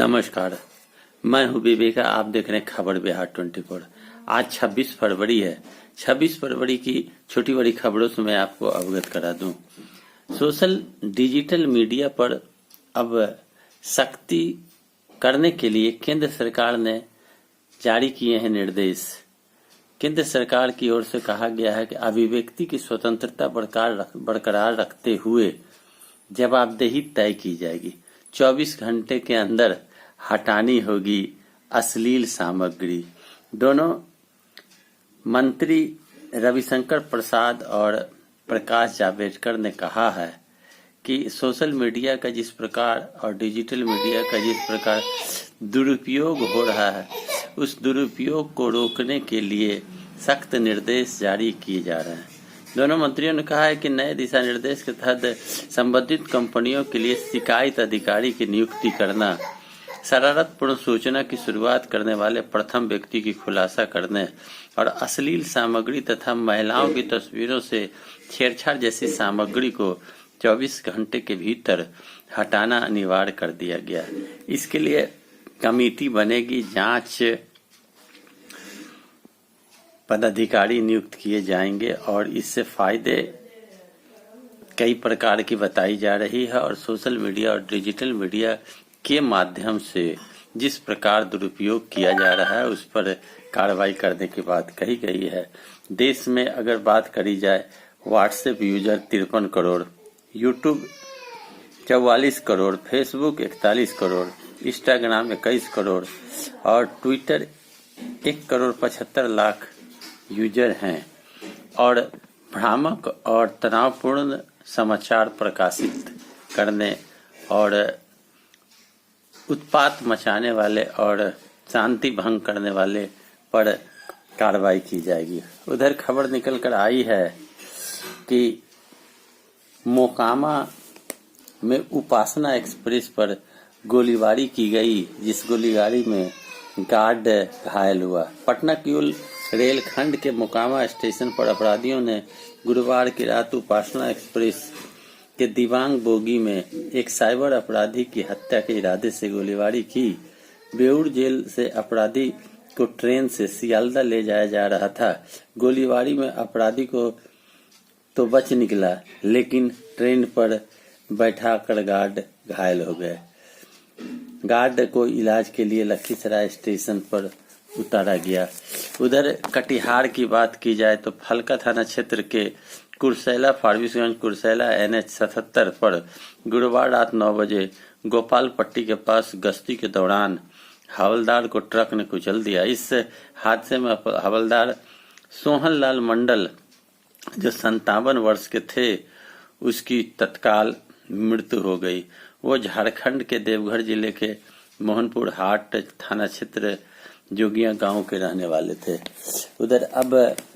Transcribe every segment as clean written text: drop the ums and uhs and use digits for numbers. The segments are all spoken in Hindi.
नमस्कार, मैं हूं विवेका। आप देख रहे हैं खबर बिहार 24। आज 26 फरवरी है। 26 फरवरी की छोटी बड़ी खबरों से मैं आपको अवगत करा दूं। सोशल डिजिटल मीडिया पर अब सख्ती करने के लिए केंद्र सरकार ने जारी किए हैं निर्देश। केंद्र सरकार की ओर से कहा गया है कि अभिव्यक्ति की स्वतंत्रता बरकरार रखते हुए जवाबदेही तय की जाएगी। 24 घंटे के अंदर हटानी होगी अश्लील सामग्री। दोनों मंत्री रविशंकर प्रसाद और प्रकाश जावड़ेकर ने कहा है कि सोशल मीडिया का जिस प्रकार और डिजिटल मीडिया का जिस प्रकार दुरुपयोग हो रहा है, उस दुरुपयोग को रोकने के लिए सख्त निर्देश जारी किए जा रहे हैं। दोनों मंत्रियों ने कहा है कि नए दिशा निर्देश के तहत संबंधित कंपनियों के लिए शिकायत अधिकारी की नियुक्ति करना, शरारतपूर्ण सूचना की शुरुआत करने वाले प्रथम व्यक्ति की खुलासा करने और अश्लील सामग्री तथा महिलाओं की तस्वीरों से छेड़छाड़ जैसी सामग्री को 24 घंटे के भीतर हटाना अनिवार्य कर दिया गया। इसके लिए कमेटी बनेगी, जांच पदाधिकारी नियुक्त किए जाएंगे और इससे फायदे कई प्रकार की बताई जा रही है। और सोशल मीडिया और डिजिटल मीडिया के माध्यम से जिस प्रकार दुरुपयोग किया जा रहा है, उस पर कार्रवाई करने की बात कही गई है। देश में अगर बात करी जाए, WhatsApp user 53 crore, YouTube 44 crore, Facebook 41 crore, Instagram 21 crore और ट्विटर 1,75,00,000 यूजर हैं। और भ्रामक और तनावपूर्ण समाचार प्रकाशित करने और उत्पात मचाने वाले और शांति भंग करने वाले पर कार्रवाई की जाएगी। उधर खबर निकल कर आई है कि मोकामा में उपासना एक्सप्रेस पर गोलीबारी की गई, जिस गोलीबारी में गार्ड घायल हुआ। पटना की रेलखंड के मोकामा स्टेशन पर अपराधियों ने गुरुवार की रात उपासना एक्सप्रेस के दिवांग बोगी में एक साइबर अपराधी की हत्या के इरादे से गोलीबारी की। बेउर जेल से अपराधी को ट्रेन से सियालदा ले जाया जा रहा था। गोलीबारी में अपराधी को तो बच निकला, लेकिन ट्रेन पर बैठाकर गार्ड घायल हो गए। गार्ड को इलाज के लिए लखीसराय स्टेशन पर उतारा गया। उधर कटिहार की बात की जाए तो फलका थाना क्षेत्र के कुरसैला फारबिसगंज कुरसैला NH 77 पर गुरुवार रात 9 बजे गोपाल पट्टी के पास गश्ती के दौरान हवलदार को ट्रक ने कुचल दिया। इस हादसे में हवलदार सोहन लाल मंडल, जो 57 वर्ष के थे, उसकी तत्काल मृत्यु हो गई। वो झारखंड के देवघर जिले के मोहनपुर हाट थाना क्षेत्र जोगिया गांव के रहने वाले थे। उधर अब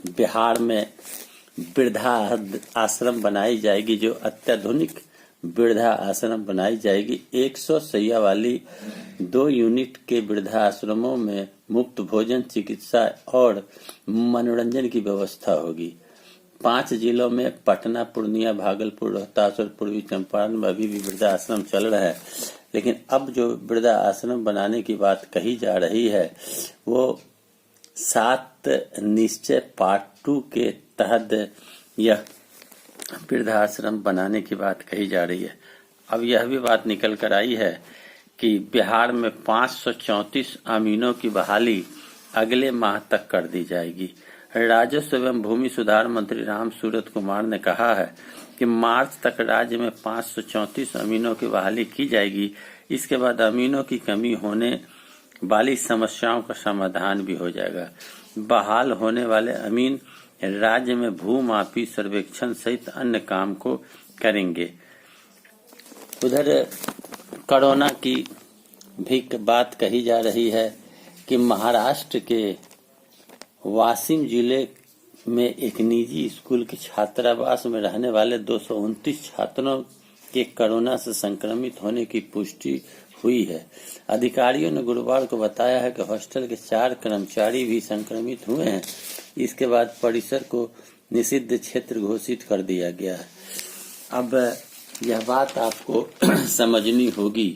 बिहार में वृद्धा आश्रम बनाई जाएगी, जो अत्याधुनिक वृद्धा आश्रम बनाई जाएगी। 100 शैया वाली 2 यूनिट के वृद्धा आश्रमों में मुफ्त भोजन, चिकित्सा और मनोरंजन की व्यवस्था होगी। 5 जिलों में पटना, पूर्णिया, भागलपुर, रोहतास और पूर्वी चंपारण में अभी भी वृद्धा आश्रम चल रहा है। लेकिन अब जो वृद्धा आश्रम बनाने की बात कही जा रही है, वो 7 निश्चय पार्ट 2 के तहत यह वृद्धाश्रम बनाने की बात कही जा रही है। अब यह भी बात निकल कर आई है कि बिहार में 534 अमीनों की बहाली अगले माह तक कर दी जाएगी। राजस्व एवं भूमि सुधार मंत्री राम सूरत कुमार ने कहा है कि मार्च तक राज्य में 534 अमीनों की बहाली की जाएगी। इसके बाद अमीनों की कमी होने वाली समस्याओं का समाधान भी हो जाएगा। बहाल होने वाले अमीन राज्य में भूमापी, सर्वेक्षण सहित अन्य काम को करेंगे। उधर कोरोना की भी बात कही जा रही है कि महाराष्ट्र के वाशिम जिले में एक निजी स्कूल के छात्रावास में रहने वाले 229 छात्रों के कोरोना से संक्रमित होने की पुष्टि हुई है। अधिकारियों ने गुरुवार को बताया है कि हॉस्टल के 4 कर्मचारी भी संक्रमित हुए हैं। इसके बाद परिसर को निषिद्ध क्षेत्र घोषित कर दिया गया है। अब यह बात आपको समझनी होगी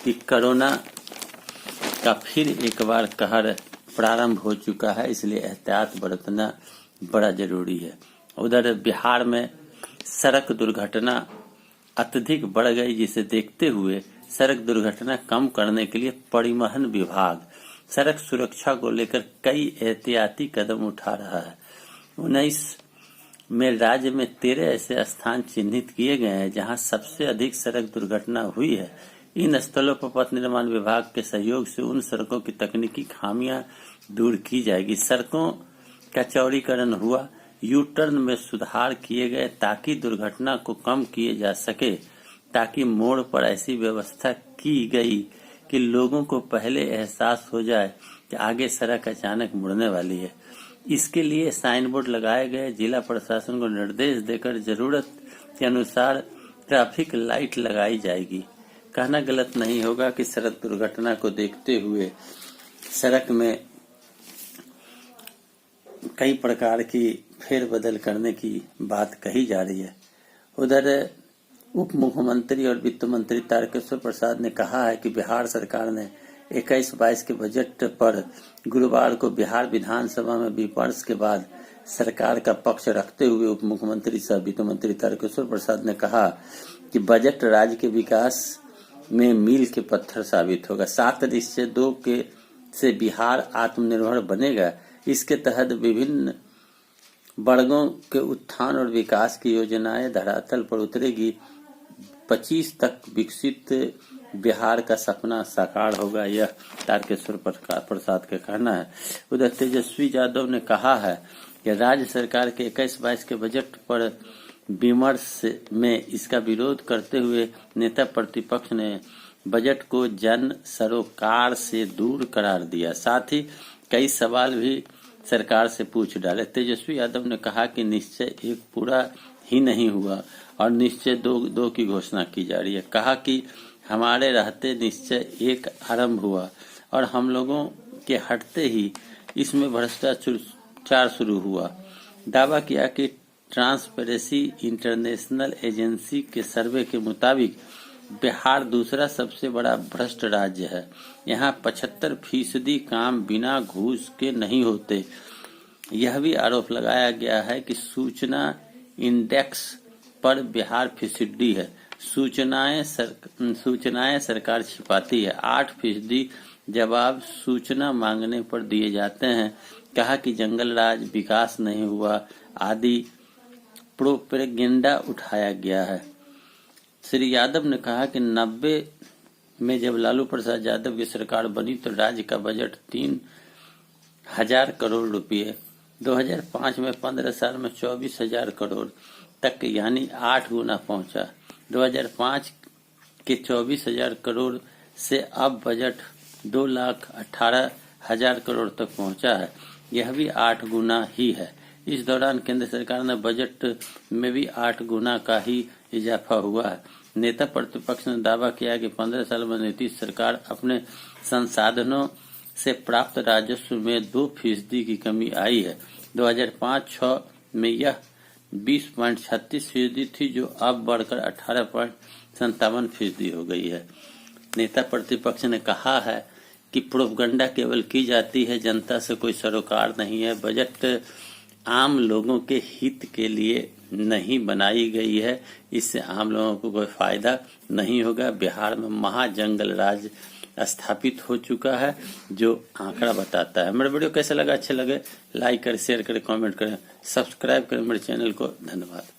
कि कोरोना का फिर एक बार कहर प्रारंभ हो चुका है, इसलिए एहतियात बरतना बड़ा जरूरी है। उधर बिहार में सड़क दुर्घटना अत्यधिक बढ़ गई, जिसे देखते हुए सड़क दुर्घटना कम करने के लिए परिवहन विभाग सड़क सुरक्षा को लेकर कई एहतियाती कदम उठा रहा है। 19 में राज्य में 13 ऐसे स्थान चिन्हित किए गए हैं जहां सबसे अधिक सड़क दुर्घटना हुई है। इन स्थलों पर पथ निर्माण विभाग के सहयोग से उन सड़कों की तकनीकी खामियां दूर की जाएगी। सड़कों का चौड़ीकरण हुआ, यू टर्न में सुधार किए गए ताकि दुर्घटना को कम किए जा सके। ताकि मोड़ पर ऐसी व्यवस्था की गई कि लोगों को पहले एहसास हो जाए कि आगे सड़क अचानक मुड़ने वाली है। इसके लिए साइन बोर्ड लगाए गए। जिला प्रशासन को निर्देश देकर जरूरत के अनुसार ट्रैफिक लाइट लगाई जाएगी। कहना गलत नहीं होगा कि सड़क दुर्घटना को देखते हुए सड़क में कई प्रकार की फेरबदल करने की बात कही जा रही है। उधर उप मुख्यमंत्री और वित्त मंत्री तारकेश्वर प्रसाद ने कहा है कि बिहार सरकार ने 21-22 के बजट पर गुरुवार को बिहार विधानसभा में विपक्ष के बाद सरकार का पक्ष रखते हुए उप मुख्यमंत्री सह वित्त मंत्री तारकेश्वर प्रसाद ने कहा कि बजट राज्य के विकास में मील के पत्थर साबित होगा। 7 निश्चय 2 के से बिहार आत्मनिर्भर बनेगा। इसके तहत विभिन्न वर्गों के उत्थान और विकास की योजनाएं धरातल पर उतरेगी। 25 तक विकसित बिहार का सपना साकार होगा, यह तारकेश्वर प्रसाद का कहना है। उधर तेजस्वी यादव ने कहा है कि राज्य सरकार के 21-22 के बजट पर विमर्श में इसका विरोध करते हुए नेता प्रतिपक्ष ने बजट को जन सरोकार से दूर करार दिया। साथ ही कई सवाल भी सरकार से पूछ डाले। तेजस्वी यादव ने कहा कि निश्चय 1 पूरा ही नहीं हुआ और निश्चय 2 की घोषणा की जा रही है। कहा कि हमारे रहते निश्चय 1 आरंभ हुआ और हम लोगों के हटते ही इसमें भ्रष्टाचार शुरू हुआ। दावा किया कि ट्रांसपेरेंसी इंटरनेशनल एजेंसी के सर्वे के मुताबिक बिहार दूसरा सबसे बड़ा भ्रष्ट राज्य है। यहाँ 75% काम बिना घूस के नहीं होते। यह भी आरोप लगाया गया है कि सूचना इंडेक्स पर बिहार फिसड्डी है। सूचनाएं सरकार छिपाती है। 8% जवाब सूचना मांगने पर दिए जाते हैं। कहा कि जंगल राज, विकास नहीं हुआ आदि प्रोपेगेंडा उठाया गया है। श्री यादव ने कहा कि 90 में जब लालू प्रसाद यादव की सरकार बनी तो राज्य का बजट 3000 करोड़ रुपए, 2005 में 15 साल में 24,000 करोड़ तक यानी 8 गुना पहुंचा। 2005 के 24,000 करोड़ से अब बजट 2,18,000 करोड़ तक पहुंचा है। यह भी 8 गुना ही है। इस दौरान केंद्र सरकार ने बजट में भी 8 गुना का ही इजाफा हुआ है। नेता प्रतिपक्ष ने दावा किया कि 15 साल में नीतीश सरकार अपने संसाधनों से प्राप्त राजस्व में 2% की कमी आई है। 2005-06 में यह 20.36% थी, जो अब बढ़कर 18.57% हो गई है। नेता प्रतिपक्ष ने कहा है कि प्रोपगंडा केवल की जाती है, जनता से कोई सरोकार नहीं है। बजट आम लोगों के हित के लिए नहीं बनाई गई है, इससे आम लोगों को कोई फायदा नहीं होगा। बिहार में महाजंगल राज स्थापित हो चुका है, जो आंकड़ा बताता है। मेरा वीडियो कैसा लगा? अच्छे लगे लाइक करें, शेयर करें, कमेंट करें, सब्सक्राइब करें मेरे चैनल को। धन्यवाद।